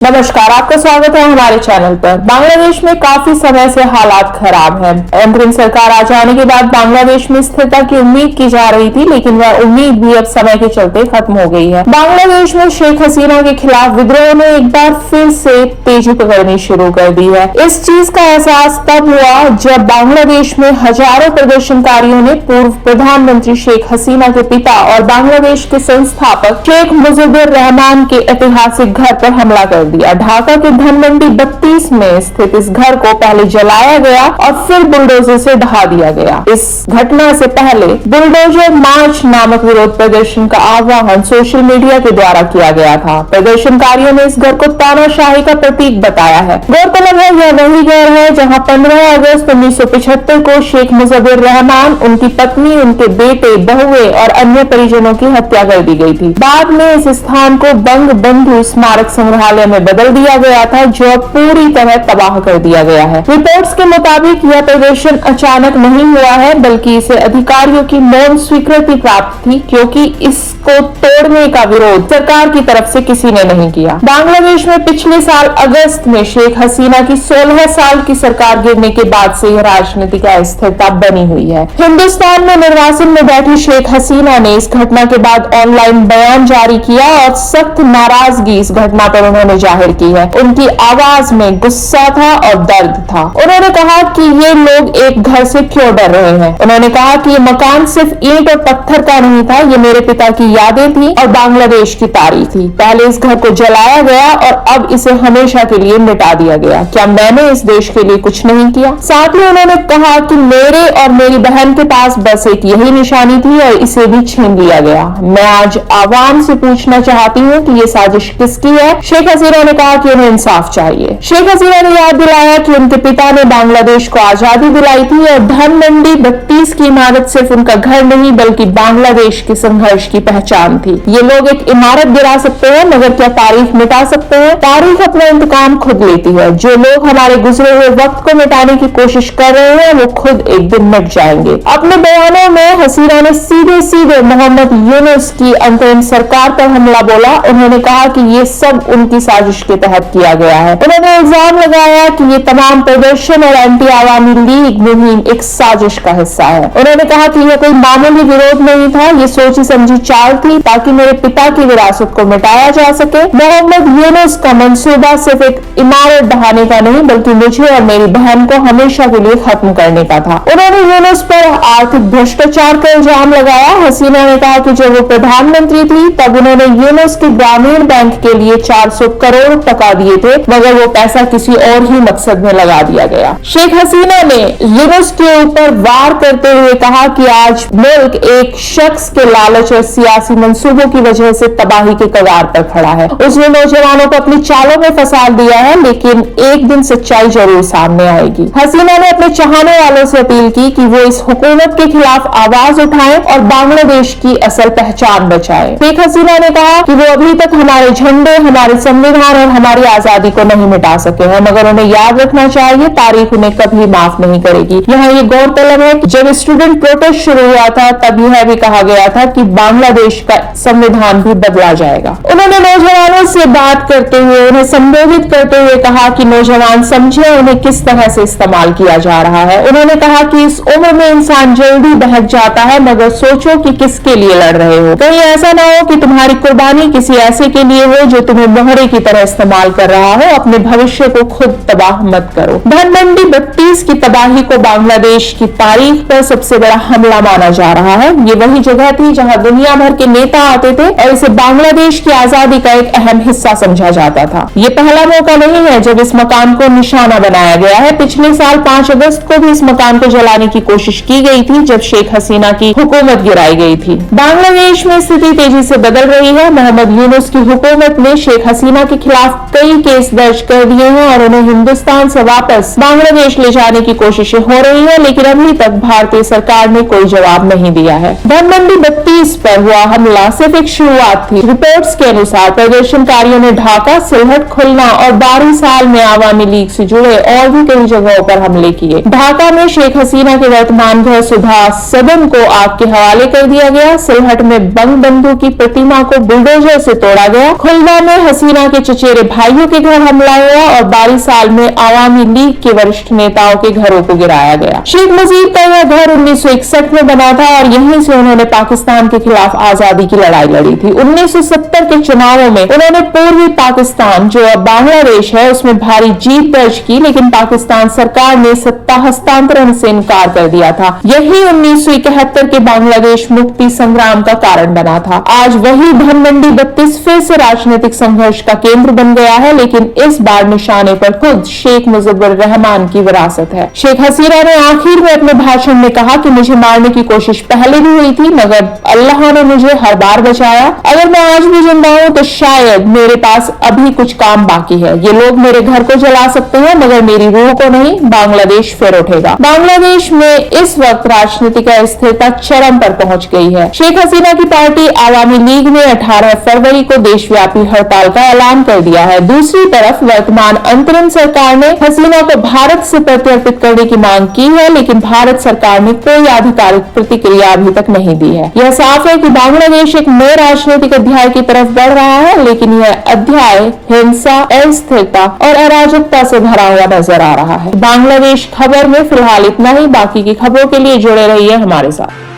नमस्कार, आपका स्वागत है हमारे चैनल पर। बांग्लादेश में काफी समय से हालात खराब हैं। अंतरिम सरकार आ जाने के बाद बांग्लादेश में स्थिरता की उम्मीद की जा रही थी, लेकिन वह उम्मीद भी अब समय के चलते खत्म हो गई है। बांग्लादेश में शेख हसीना के खिलाफ विद्रोह ने एक बार फिर से तेजी पकड़नी शुरू कर दी है। इस चीज का एहसास तब हुआ जब बांग्लादेश में हजारों प्रदर्शनकारियों ने पूर्व प्रधानमंत्री शेख हसीना के पिता और बांग्लादेश के संस्थापक शेख मुजीबुर रहमान के ऐतिहासिक घर पर हमला कर दिया। ढाका के धनमंडी 32 में स्थित इस घर को पहले जलाया गया और फिर बुलडोजर से ढहा दिया गया। इस घटना से पहले बुलडोजर मार्च नामक विरोध प्रदर्शन का आह्वान सोशल मीडिया के द्वारा किया गया था। प्रदर्शनकारियों ने इस घर को तानाशाही का प्रतीक बताया है। गौरतलब है यह वही घर है जहां 15 अगस्त 1975 को शेख मुजीबुर रहमान, उनकी पत्नी, उनके बेटे, बहुए और अन्य परिजनों की हत्या कर दी गई थी। बाद में इस स्थान को बंग बंधु स्मारक संग्रहालय में बदल दिया गया था, जो अब पूरी तरह तबाह कर दिया गया है। रिपोर्ट्स के मुताबिक यह प्रदर्शन अचानक नहीं हुआ है, बल्कि इसे अधिकारियों की मौन स्वीकृति प्राप्त थी, क्योंकि इसको तोड़ने का विरोध सरकार की तरफ से किसी ने नहीं किया। बांग्लादेश में पिछले साल अगस्त में शेख हसीना की 16 साल की सरकार गिरने के बाद से यह राजनीतिक अस्थिरता बनी हुई है। हिंदुस्तान में निर्वासन में बैठी शेख हसीना ने इस घटना के बाद ऑनलाइन बयान जारी किया और सख्त नाराजगी इस घटना पर उन्होंने जाहिर की है। उनकी आवाज में गुस्सा था और दर्द था। उन्होंने कहा कि ये लोग एक घर से क्यों डर रहे हैं। उन्होंने कहा कि ये मकान सिर्फ ईंट और पत्थर का नहीं था, ये मेरे पिता की यादें थी और बांग्लादेश की तारीख थी। पहले इस घर को जलाया गया और अब इसे हमेशा के लिए मिटा दिया गया। क्या मैंने इस देश के लिए कुछ नहीं किया? साथ ही उन्होंने कहा कि मेरे और मेरी बहन के पास बस एक यही निशानी थी और इसे भी छीन लिया गया। मैं आज आवाम से पूछना चाहती हूँ कि ये साजिश किसकी है? शेख हसीना ने कहा कि उन्हें इंसाफ चाहिए। शेख हसीना ने याद दिलाया कि उनके पिता ने बांग्लादेश को आजादी दिलाई थी और धनमंडी 32 की इमारत सिर्फ उनका घर नहीं बल्कि बांग्लादेश के संघर्ष की पहचान थी। ये लोग एक इमारत गिरा सकते हैं, मगर क्या तारीख मिटा सकते हैं? तारीख अपना इंतकाम खुद लेती है। जो लोग हमारे गुजरे हुए वक्त को मिटाने की कोशिश कर रहे हैं, वो खुद एक दिन मिट जाएंगे। अपने बयानों में हसीना ने सीधे सीधे मोहम्मद यूनुस की अंतरिम सरकार पर हमला बोला। उन्होंने कहा कि ये सब उनकी साजिश के तहत किया गया है। उन्होंने इल्जाम लगाया कि ये तमाम प्रदर्शन और एंटी आवामी लीग मुहिम एक साजिश का हिस्सा है। उन्होंने कहा कि यह कोई मामूली विरोध नहीं था, ये सोची समझी चाल थी ताकि मेरे पिता की विरासत को मिटाया जा सके। मोहम्मद यूनुस का मंसूबा सिर्फ एक इमारत ढहाने का नहीं बल्कि मुझे और मेरी बहन को हमेशा के लिए खत्म करने का था। उन्होंने यूनुस पर आर्थिक भ्रष्टाचार का इल्जाम लगाया। हसीना ने कहा कि जब वो प्रधानमंत्री थी तब उन्होंने यूनुस के ग्रामीण बैंक के लिए 400 करोड़ टका दिए थे, मगर वो पैसा किसी और ही मकसद में लगा दिया गया। शेख हसीना ने यूनुस के ऊपर वार करते हुए कहा कि आज मुल्क एक शख्स के लालच और सियासी मंसूबों की वजह से तबाही के कगार पर खड़ा है। उसने नौजवानों को अपनी चालों में फंसा दिया है, लेकिन एक दिन सच्चाई जरूर सामने आएगी। हसीना ने अपने चाहने वालों से अपील की कि वो इस हुकूमत के खिलाफ आवाज उठाएं और बांग्लादेश की असल पहचान बचाएं। शेख हसीना ने कहा कि वो अभी तक हमारे झंडे, हमारे संविधान और हमारी आजादी को नहीं मिटा सके हैं, मगर उन्हें याद रखना चाहिए तारीख उन्हें कभी माफ नहीं करेगी। यहाँ ये गौरतलब है कि जब स्टूडेंट प्रोटेस्ट शुरू हुआ था तब यह भी कहा गया था कि बांग्लादेश का संविधान भी बदला जाएगा। उन्होंने नौजवानों से बात करते हुए, उन्हें संबोधित करते हुए कहा कि नौजवान समझे उन्हें किस तरह से इस्तेमाल किया जा रहा है। उन्होंने कहा कि इस उम्र में इंसान जल्दी बहक जाता है, मगर सोचो कि किसके लिए लड़ रहे हो। कहीं ऐसा ना हो कि तुम्हारी कुर्बानी किसी ऐसे के लिए हो जो तुम्हें मोहरे की तरह इस्तेमाल कर रहा हो। अपने भविष्य को खुद तबाह मत करो। धनमंडी 32 की तबाही को बांग्लादेश की तारीख पर सबसे बड़ा हमला माना जा रहा है। ये वही जगह थी जहां दुनिया भर के नेता आते थे और इसे बांग्लादेश की आजादी का एक अहम हिस्सा समझा जाता था। ये पहला मौका नहीं है जब इस मकान को निशाना बनाया गया है। पिछले साल 5 अगस्त को भी इस मकान को जलाने की कोशिश की गई थी जब शेख हसीना की हुकूमत गिराई गई थी। बांग्लादेश में स्थिति तेजी से बदल रही है। मोहम्मद यूनुस की हुकूमत ने शेख हसीना के खिलाफ कई केस दर्ज कर दिए हैं और उन्हें हिंदुस्तान से वापस बांग्लादेश ले जाने की कोशिशें हो रही है, लेकिन अभी तक भारतीय सरकार ने कोई जवाब नहीं दिया है। धनमंडी 32 पर हुआ हमला सिर्फ एक शुरुआत थी। रिपोर्ट्स के अनुसार प्रदर्शनकारियों ने ढाका, सिलहट, खुलना और बारीसाल में आवामी लीग से जुड़े और भी कई जगहों पर हमले किए। ढाका में शेख हसीना के वर्तमान घर सुधा सदन को आग के हवाले कर दिया गया। सिलहट में बंग बंधु की प्रतिमा को बुलडोजर से तोड़ा गया। खुलना में हसीना के चचेरे भाई भाइयों के घर हमला हुआ और 22 साल में आवामी लीग के वरिष्ठ नेताओं के घरों को गिराया गया। शेख मुजीब का यह घर 1961 में बना था और यहीं से उन्होंने पाकिस्तान के खिलाफ आजादी की लड़ाई लड़ी थी। 1970 के चुनावों में उन्होंने पूर्वी पाकिस्तान, जो अब बांग्लादेश है, उसमें भारी जीत दर्ज की, लेकिन पाकिस्तान सरकार ने सत्ता हस्तांतरण से इनकार कर दिया था। यही 1971 के बांग्लादेश मुक्ति संग्राम का कारण बना था। आज वही धनमंडी 32 फिर से राजनीतिक संघर्ष का केंद्र बन गया है, लेकिन इस बार निशाने पर खुद शेख मुजीबुर रहमान की विरासत है। शेख हसीना ने आखिर में अपने भाषण में कहा कि मुझे मारने की कोशिश पहले भी हुई थी, मगर अल्लाह ने मुझे हर बार बचाया। अगर मैं आज भी जिंदा हूं तो शायद मेरे पास अभी कुछ काम बाकी है। ये लोग मेरे घर को जला सकते हैं मगर मेरी रूह को नहीं। बांग्लादेश फिर उठेगा। बांग्लादेश में इस वक्त राजनीतिक अस्थिरता चरम पर पहुंच गई है। शेख हसीना की पार्टी आवामी लीग ने 18 फरवरी को देशव्यापी हड़ताल का ऐलान कर दिया है। दूसरी तरफ वर्तमान अंतरिम सरकार ने हसीना को भारत से प्रत्यर्पित करने की मांग की है, लेकिन भारत सरकार ने कोई आधिकारिक प्रतिक्रिया अभी तक नहीं दी है। यह साफ है कि बांग्लादेश एक नए राजनीतिक अध्याय की तरफ बढ़ रहा है, लेकिन यह अध्याय हिंसा, अस्थिरता और अराजकता से भरा हुआ नजर आ रहा है। बांग्लादेश खबर में फिलहाल इतना ही। बाकी की खबरों के लिए जुड़े रहिए हमारे साथ।